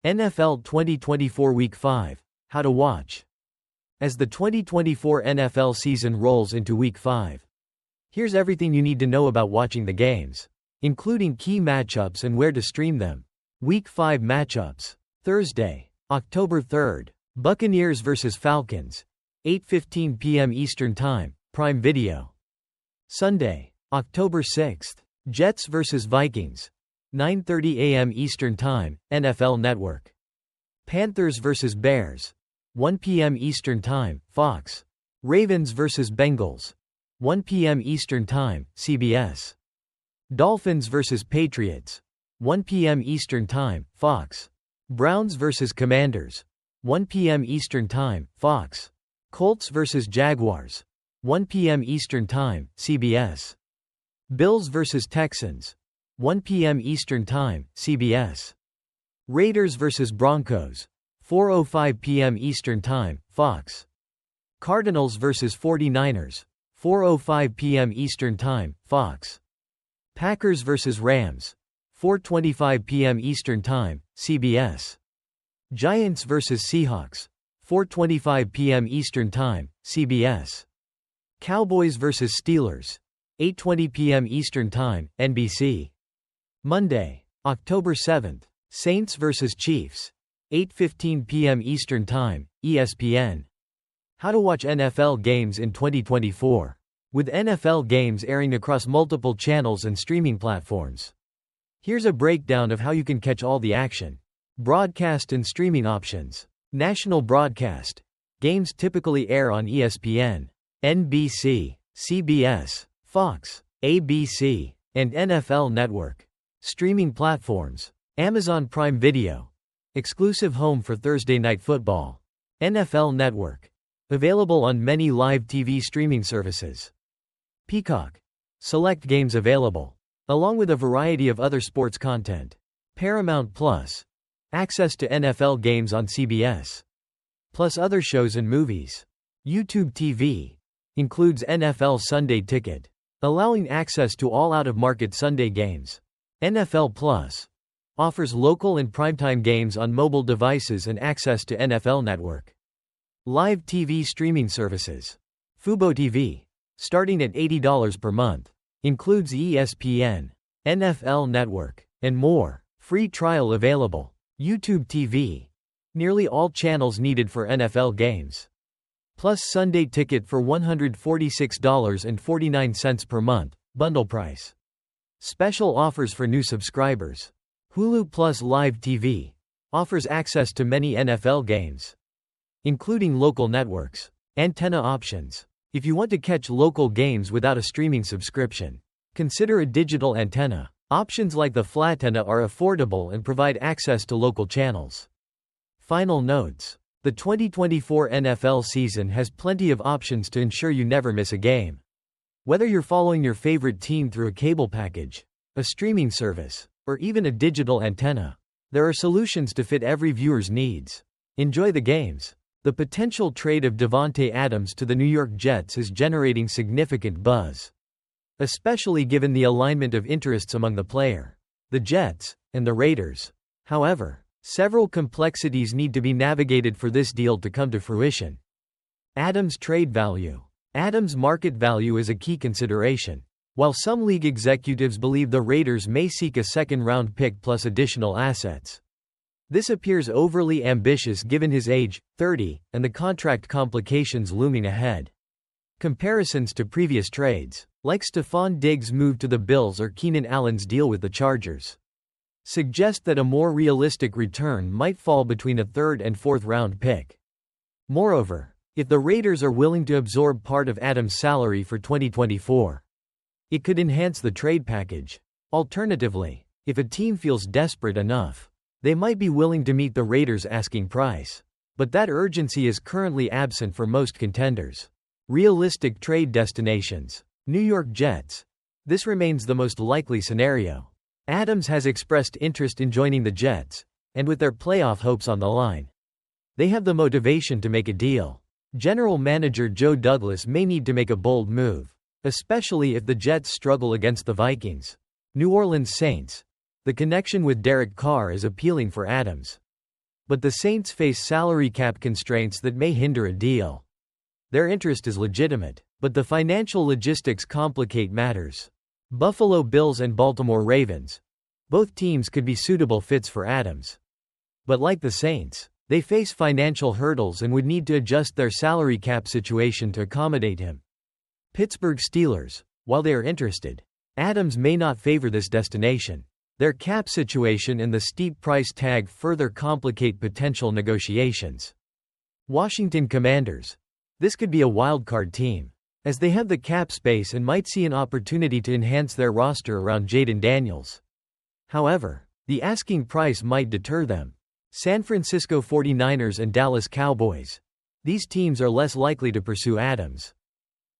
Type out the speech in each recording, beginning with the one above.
NFL 2024 Week 5. How to watch. As the 2024 NFL season rolls into Week 5, here's everything you need to know about watching the games, including key matchups and where to stream them. Week 5 matchups. Thursday, October 3rd. Buccaneers vs. Falcons. 8:15 p.m. Eastern Time, Prime Video. Sunday, October 6th. Jets vs. Vikings. 9:30 a.m. Eastern Time, NFL Network. Panthers vs. Bears. 1 p.m. Eastern Time, Fox. Ravens vs. Bengals. 1 p.m. Eastern Time, CBS. Dolphins vs. Patriots. 1 p.m. Eastern Time, Fox. Browns vs. Commanders. 1 p.m. Eastern Time, Fox. Colts vs. Jaguars. 1 p.m. Eastern Time, CBS. Bills vs. Texans. 1 p.m. Eastern Time, CBS. Raiders vs. Broncos. 4:05 p.m. Eastern Time, Fox. Cardinals vs. 49ers. 4:05 p.m. Eastern Time, Fox. Packers vs. Rams. 4:25 p.m. Eastern Time, CBS. Giants vs. Seahawks. 4:25 p.m. Eastern Time, CBS. Cowboys vs. Steelers. 8:20 p.m. Eastern Time, NBC. Monday, October 7th. Saints vs. Chiefs. 8:15 p.m. Eastern Time, ESPN. How to watch NFL games in 2024. With NFL games airing across multiple channels and streaming platforms, here's a breakdown of how you can catch all the action. Broadcast and streaming options. National broadcast. Games typically air on ESPN, NBC, CBS, Fox, ABC, and NFL Network. Streaming platforms. Amazon Prime Video. Exclusive home for Thursday Night Football. NFL Network. Available on many live TV streaming services. Peacock. Select games available, along with a variety of other sports content. Paramount Plus. Access to NFL games on CBS. Plus other shows and movies. YouTube TV. Includes NFL Sunday Ticket, allowing access to all out-of-market Sunday games. NFL Plus. Offers local and primetime games on mobile devices and access to NFL Network. Live TV streaming services. Fubo TV. Starting at $80 per month. Includes ESPN, NFL Network, and more. Free trial available. YouTube TV. Nearly all channels needed for NFL games. Plus Sunday Ticket for $146.49 per month, bundle price. Special offers for new subscribers. Hulu Plus Live TV. Offers access to many NFL games, including local networks. Antenna options. If you want to catch local games without a streaming subscription, consider a digital antenna. Options like the flatantenna are affordable and provide access to local channels. Final notes. The 2024 NFL season has plenty of options to ensure you never miss a game. Whether you're following your favorite team through a cable package, a streaming service, or even a digital antenna, there are solutions to fit every viewer's needs. Enjoy the games. The potential trade of Davante Adams to the New York Jets is generating significant buzz, especially given the alignment of interests among the player, the Jets, and the Raiders. However, several complexities need to be navigated for this deal to come to fruition. Adams' trade value. Adams' market value is a key consideration. While some league executives believe the Raiders may seek a second-round pick plus additional assets, this appears overly ambitious given his age, 30, and the contract complications looming ahead. Comparisons to previous trades, like Stephon Diggs' move to the Bills or Keenan Allen's deal with the Chargers, suggest that a more realistic return might fall between a third and fourth round pick. Moreover, if the Raiders are willing to absorb part of Adams' salary for 2024, it could enhance the trade package. Alternatively, if a team feels desperate enough, they might be willing to meet the Raiders' asking price. But that urgency is currently absent for most contenders. Realistic trade destinations. New York Jets. This remains the most likely scenario. Adams has expressed interest in joining the Jets, and with their playoff hopes on the line, they have the motivation to make a deal. General Manager Joe Douglas may need to make a bold move, especially if the Jets struggle against the Vikings. New Orleans Saints. The connection with Derek Carr is appealing for Adams. But the Saints face salary cap constraints that may hinder a deal. Their interest is legitimate, but the financial logistics complicate matters. Buffalo Bills and Baltimore Ravens. Both teams could be suitable fits for Adams. But like the Saints, they face financial hurdles and would need to adjust their salary cap situation to accommodate him. Pittsburgh Steelers. While they are interested, Adams may not favor this destination. Their cap situation and the steep price tag further complicate potential negotiations. Washington Commanders. This could be a wildcard team, as they have the cap space and might see an opportunity to enhance their roster around Jaden Daniels. However, the asking price might deter them. San Francisco 49ers and Dallas Cowboys. These teams are less likely to pursue Adams,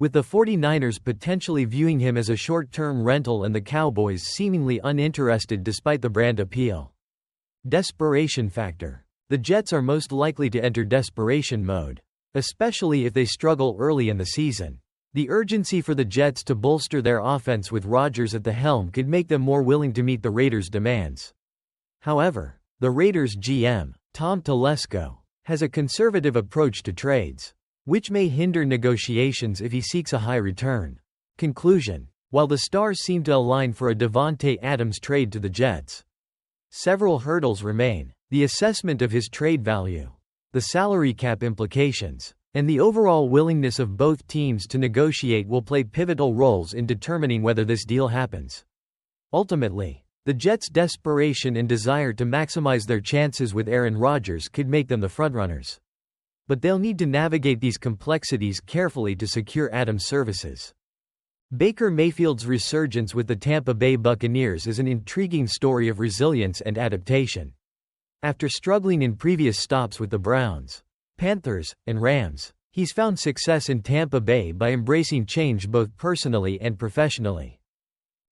with the 49ers potentially viewing him as a short-term rental and the Cowboys seemingly uninterested despite the brand appeal. Desperation factor. The Jets are most likely to enter desperation mode, especially if they struggle early in the season. The urgency for the Jets to bolster their offense with Rodgers at the helm could make them more willing to meet the Raiders' demands. However, the Raiders' GM, Tom Telesco, has a conservative approach to trades, which may hinder negotiations if he seeks a high return. Conclusion. While the stars seem to align for a Davante Adams trade to the Jets, several hurdles remain: the assessment of his trade value, the salary cap implications, and the overall willingness of both teams to negotiate will play pivotal roles in determining whether this deal happens. Ultimately, the Jets' desperation and desire to maximize their chances with Aaron Rodgers could make them the frontrunners. But they'll need to navigate these complexities carefully to secure Adams' services. Baker Mayfield's resurgence with the Tampa Bay Buccaneers is an intriguing story of resilience and adaptation. After struggling in previous stops with the Browns, Panthers, and Rams, he's found success in Tampa Bay by embracing change both personally and professionally.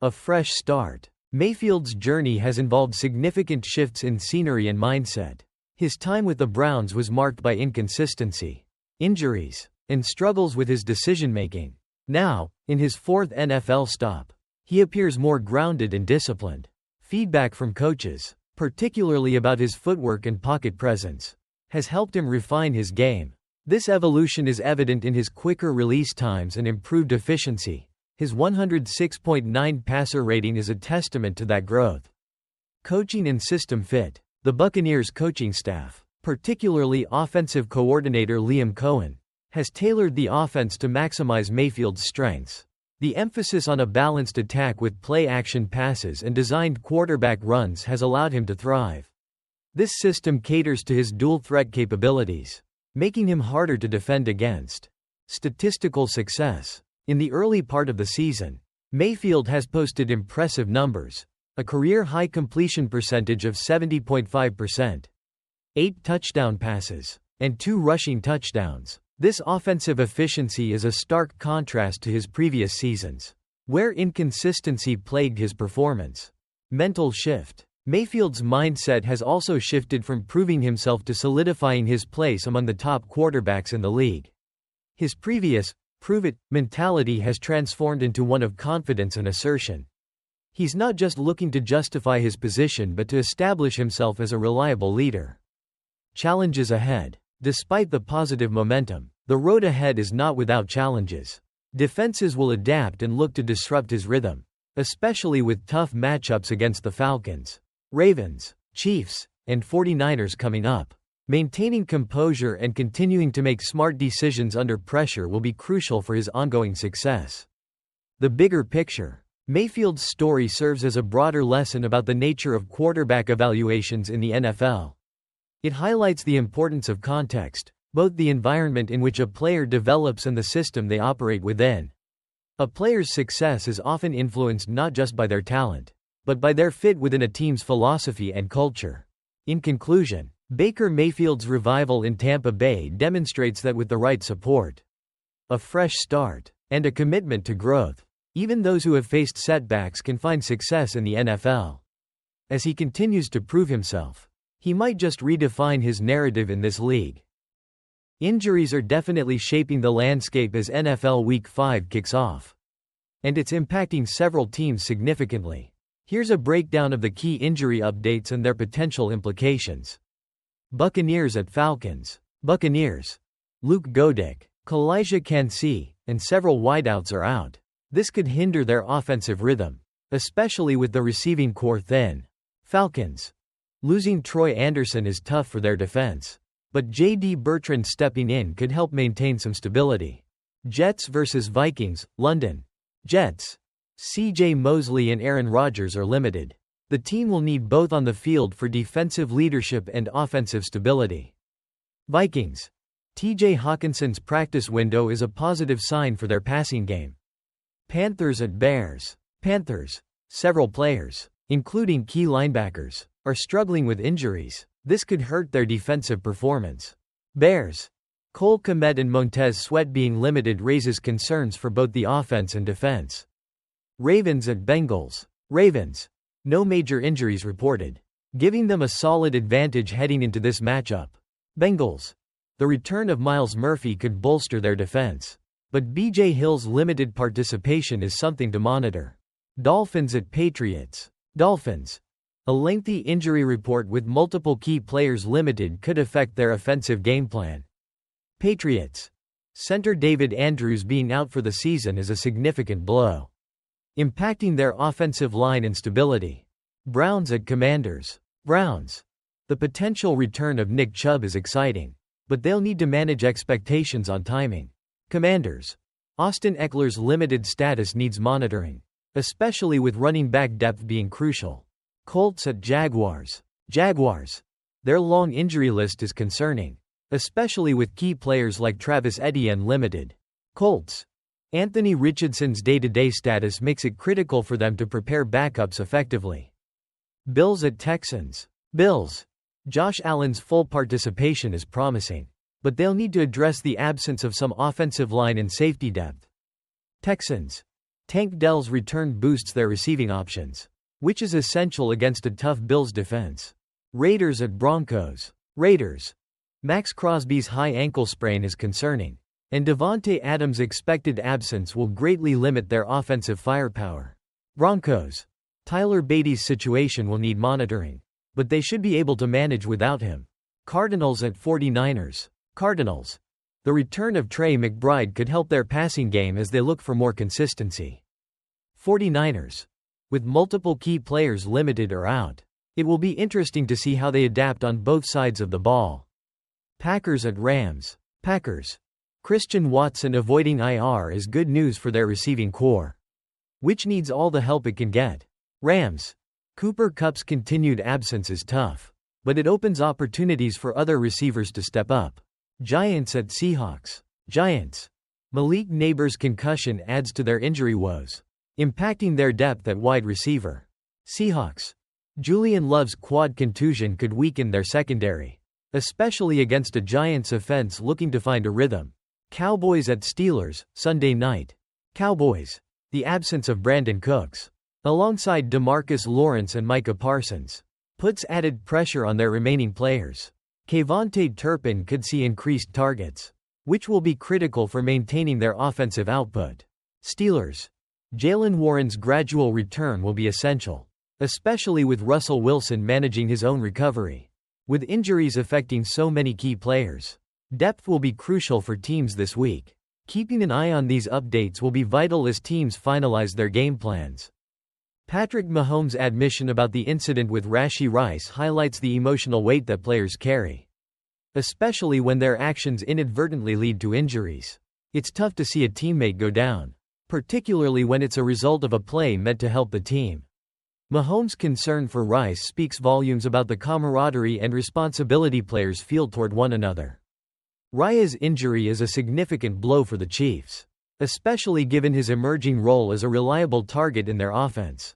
A fresh start. Mayfield's journey has involved significant shifts in scenery and mindset. His time with the Browns was marked by inconsistency, injuries, and struggles with his decision-making. Now, in his fourth NFL stop, he appears more grounded and disciplined. Feedback from coaches, particularly about his footwork and pocket presence, has helped him refine his game. This evolution is evident in his quicker release times and improved efficiency. His 106.9 passer rating is a testament to that growth. Coaching and system fit. The Buccaneers' coaching staff, particularly offensive coordinator Liam Cohen, has tailored the offense to maximize Mayfield's strengths. The emphasis on a balanced attack with play-action passes and designed quarterback runs has allowed him to thrive. This system caters to his dual-threat capabilities, making him harder to defend against. Statistical success. In the early part of the season, Mayfield has posted impressive numbers. A career-high completion percentage of 70.5%, 8 touchdown passes, and 2 rushing touchdowns. This offensive efficiency is a stark contrast to his previous seasons, where inconsistency plagued his performance. Mental shift. Mayfield's mindset has also shifted from proving himself to solidifying his place among the top quarterbacks in the league. His previous prove-it mentality has transformed into one of confidence and assertion. He's not just looking to justify his position but to establish himself as a reliable leader. Challenges ahead. Despite the positive momentum, the road ahead is not without challenges. Defenses will adapt and look to disrupt his rhythm, especially with tough matchups against the Falcons, Ravens, Chiefs, and 49ers coming up. Maintaining composure and continuing to make smart decisions under pressure will be crucial for his ongoing success. The bigger picture. Mayfield's story serves as a broader lesson about the nature of quarterback evaluations in the NFL. It highlights the importance of context, both the environment in which a player develops and the system they operate within. A player's success is often influenced not just by their talent, but by their fit within a team's philosophy and culture. In conclusion, Baker Mayfield's revival in Tampa Bay demonstrates that with the right support, a fresh start, and a commitment to growth, even those who have faced setbacks can find success in the NFL. As he continues to prove himself, he might just redefine his narrative in this league. Injuries are definitely shaping the landscape as NFL Week 5 kicks off, and it's impacting several teams significantly. Here's a breakdown of the key injury updates and their potential implications. Buccaneers at Falcons. Buccaneers. Luke Goedeke, Kalijah Kancey, and several wideouts are out. This could hinder their offensive rhythm, especially with the receiving core thin. Falcons. Losing Troy Anderson is tough for their defense, but J.D. Bertrand stepping in could help maintain some stability. Jets vs Vikings, London. Jets. C.J. Mosley and Aaron Rodgers are limited. The team will need both on the field for defensive leadership and offensive stability. Vikings. T.J. Hawkinson's practice window is a positive sign for their passing game. Panthers at Bears. Panthers. Several players, including key linebackers, are struggling with injuries. This could hurt their defensive performance. Bears. Cole Kmet and Montez Sweat being limited raises concerns for both the offense and defense. Ravens at Bengals. Ravens. No major injuries reported, giving them a solid advantage heading into this matchup. Bengals. The return of Myles Murphy could bolster their defense, but B.J. Hill's limited participation is something to monitor. Dolphins at Patriots. Dolphins. A lengthy injury report with multiple key players limited could affect their offensive game plan. Patriots. Center David Andrews being out for the season is a significant blow, impacting their offensive line and stability. Browns at Commanders. Browns. The potential return of Nick Chubb is exciting, but they'll need to manage expectations on timing. Commanders. Austin Eckler's limited status needs monitoring, especially with running back depth being crucial. Colts at Jaguars. Jaguars. Their long injury list is concerning, especially with key players like Travis Etienne limited. Colts. Anthony Richardson's day-to-day status makes it critical for them to prepare backups effectively. Bills at Texans. Bills. Josh Allen's full participation is promising, but they'll need to address the absence of some offensive line and safety depth. Texans. Tank Dell's return boosts their receiving options, which is essential against a tough Bills defense. Raiders at Broncos. Raiders. Max Crosby's high ankle sprain is concerning, and Davante Adams' expected absence will greatly limit their offensive firepower. Broncos. Tyler Beatty's situation will need monitoring, but they should be able to manage without him. Cardinals at 49ers. Cardinals. The return of Trey McBride could help their passing game as they look for more consistency. 49ers. With multiple key players limited or out, it will be interesting to see how they adapt on both sides of the ball. Packers at Rams. Packers. Christian Watson avoiding IR is good news for their receiving core, which needs all the help it can get. Rams. Cooper Kupp's continued absence is tough, but it opens opportunities for other receivers to step up. Giants at Seahawks. Giants. Malik Neighbors' concussion adds to their injury woes, impacting their depth at wide receiver. Seahawks. Julian Love's quad contusion could weaken their secondary, especially against a Giants offense looking to find a rhythm. Cowboys at Steelers, Sunday night. Cowboys. The absence of Brandon Cooks, alongside DeMarcus Lawrence and Micah Parsons, puts added pressure on their remaining players. Kayvontae Turpin could see increased targets, which will be critical for maintaining their offensive output. Steelers. Jaylen Warren's gradual return will be essential, especially with Russell Wilson managing his own recovery. With injuries affecting so many key players, depth will be crucial for teams this week. Keeping an eye on these updates will be vital as teams finalize their game plans. Patrick Mahomes' admission about the incident with Rashee Rice highlights the emotional weight that players carry, especially when their actions inadvertently lead to injuries. It's tough to see a teammate go down, particularly when it's a result of a play meant to help the team. Mahomes' concern for Rice speaks volumes about the camaraderie and responsibility players feel toward one another. Rice's injury is a significant blow for the Chiefs, especially given his emerging role as a reliable target in their offense.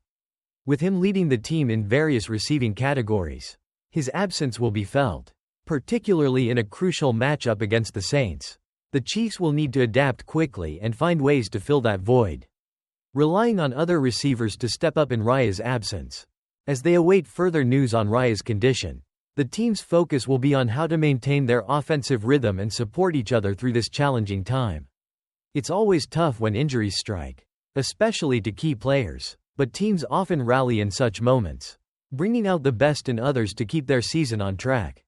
With him leading the team in various receiving categories, his absence will be felt, particularly in a crucial matchup against the Saints. The Chiefs will need to adapt quickly and find ways to fill that void, relying on other receivers to step up in Rice's absence. As they await further news on Rice's condition, the team's focus will be on how to maintain their offensive rhythm and support each other through this challenging time. It's always tough when injuries strike, especially to key players, but teams often rally in such moments, bringing out the best in others to keep their season on track.